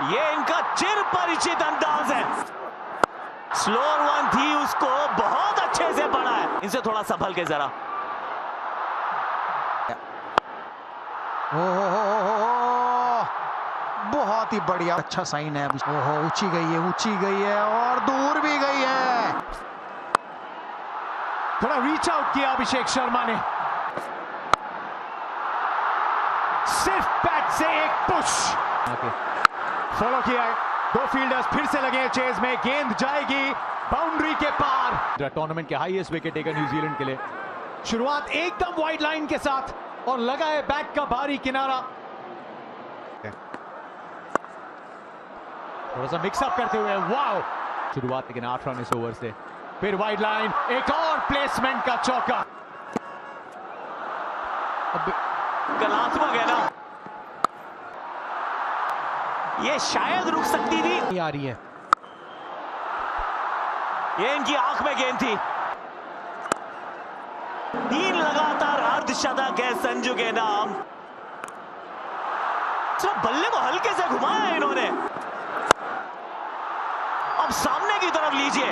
ये इनका चिर परिचित अंदाज है। स्लोअर वन थी, उसको बहुत अच्छे से पढ़ा है। इनसे थोड़ा संभल के जरा। बहुत ही बढ़िया, अच्छा साइन है। ओहो, ऊंची गई है और दूर भी गई है। थोड़ा रीच आउट किया अभिषेक शर्मा ने, सिर्फ बैट से एक पुश फॉलो किया है। दो फील्डर्स फिर से लगे हैं चेज में, गेंद जाएगी बाउंड्री के पार। टूर्नामेंट के हाईएस्ट विकेट टेकर न्यूजीलैंड के लिए। शुरुआत एकदम वाइड लाइन के साथ और लगा है बैक का भारी किनारा। थोड़ा सा मिक्सअप करते हुए, वाओ शुरुआत लेकिन 8 रन इस ओवर से। फिर वाइड लाइन, एक और प्लेसमेंट का चौका। कलात्मक है ना, ये शायद रुक सकती थी। आ रही है, ये इनकी आंख में गेंद थी। 3 लगातार अर्धशतक है संजू के नाम। सिर्फ बल्ले को हल्के से घुमाया है इन्होंने। अब सामने की तरफ लीजिए।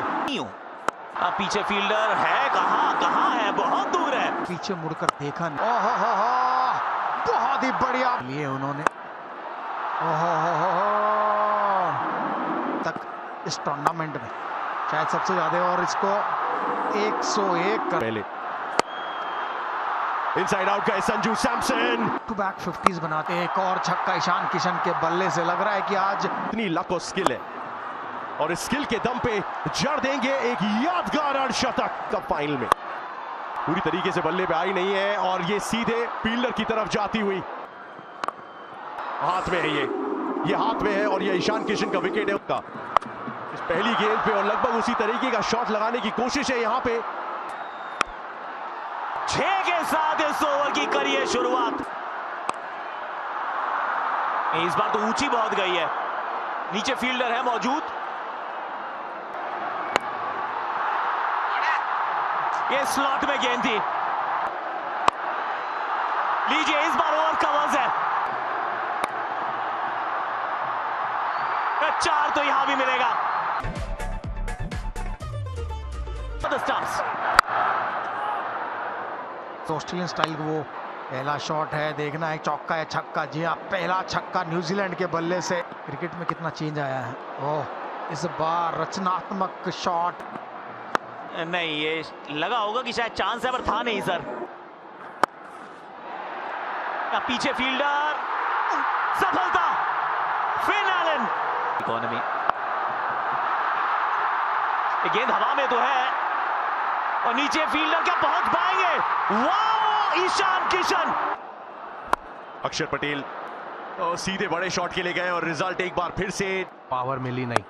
अब पीछे फील्डर है, कहां है, बहुत दूर है। पीछे मुड़कर देखा नहीं। बहुत ही बढ़िया लिए उन्होंने। तक इस टूर्नामेंट में शायद सबसे ज्यादा, और इसको 101 कर पहले इनसाइड आउट का Sanju Samson. To back 50s बनाते हैं। एक और छक्का ईशान किशन के बल्ले से। लग रहा है कि आज इतनी लक और स्किल है और इस स्किल के दम पे जड़ देंगे एक यादगार अर्धशतक। कप फाइनल में पूरी तरीके से बल्ले पे आई नहीं है और ये सीधे फील्डर की तरफ जाती हुई हाथ में है। ये हाथ में है और ये ईशान किशन का विकेट है उसका। इस पहली गेंद पे और लगभग उसी तरीके का शॉट लगाने की कोशिश है यहाँ पे। 6 के साथ इस ओवर की करिए शुरुआत। इस बार तो ऊंची बहुत गई है, नीचे फील्डर है मौजूद। ये स्लॉट में गेंद थी। लीजिए, इस बार ओवर कवर्स है। 4 तो यहां भी मिलेगा। ऑस्ट्रेलियन स्टाइल वो पहला शॉट है। देखना है चौका है छक्का। जी हाँ, पहला छक्का न्यूजीलैंड के बल्ले से। क्रिकेट में कितना चेंज आया है। ओह, इस बार रचनात्मक शॉट नहीं, ये लगा होगा कि शायद चांस है, पर था नहीं सर। पीछे फील्डर, सफलता। Finn Allen, economy. गेंद हवा में तो है और नीचे फील्डर क्या पहुंच पाएंगे। वाह, ईशान किशन। अक्षर पटेल तो सीधे बड़े शॉट के लिए गए और रिजल्ट एक बार फिर से पावर मिली नहीं।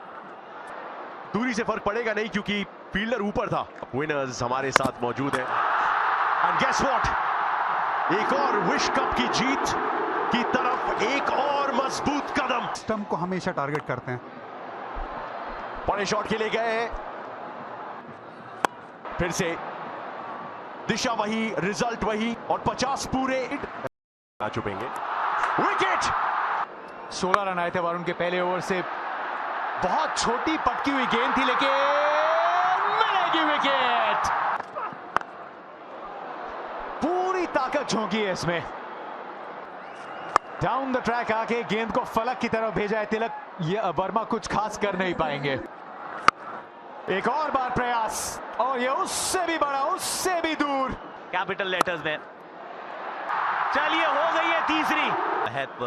दूरी से फर्क पड़ेगा नहीं क्योंकि फील्डर ऊपर था। विनर्स हमारे साथ मौजूद है एंड गेस व्हाट, एक और विश्व कप की जीत की तरफ एक और मजबूत कदम। स्टंप को हमेशा टारगेट करते हैं। बड़े शॉट के लिए गए, फिर से दिशा वही, रिजल्ट वही और 50 पूरे आ चुकेंगे। विकेट। 16 रन आए थे वरुण के पहले ओवर से। बहुत छोटी पटकी हुई गेंद थी, लेकिन मिलेगी विकेट। पूरी ताकत झोंकी है इसमें। डाउन द ट्रैक आके गेंद को फलक की तरफ भेजा है तिलक। ये वर्मा कुछ खास कर नहीं पाएंगे। एक और बार प्रयास और ये उससे भी बड़ा, उससे भी दूर। कैपिटल लेटर्स में। चलिए, हो गई है तीसरी। महत्व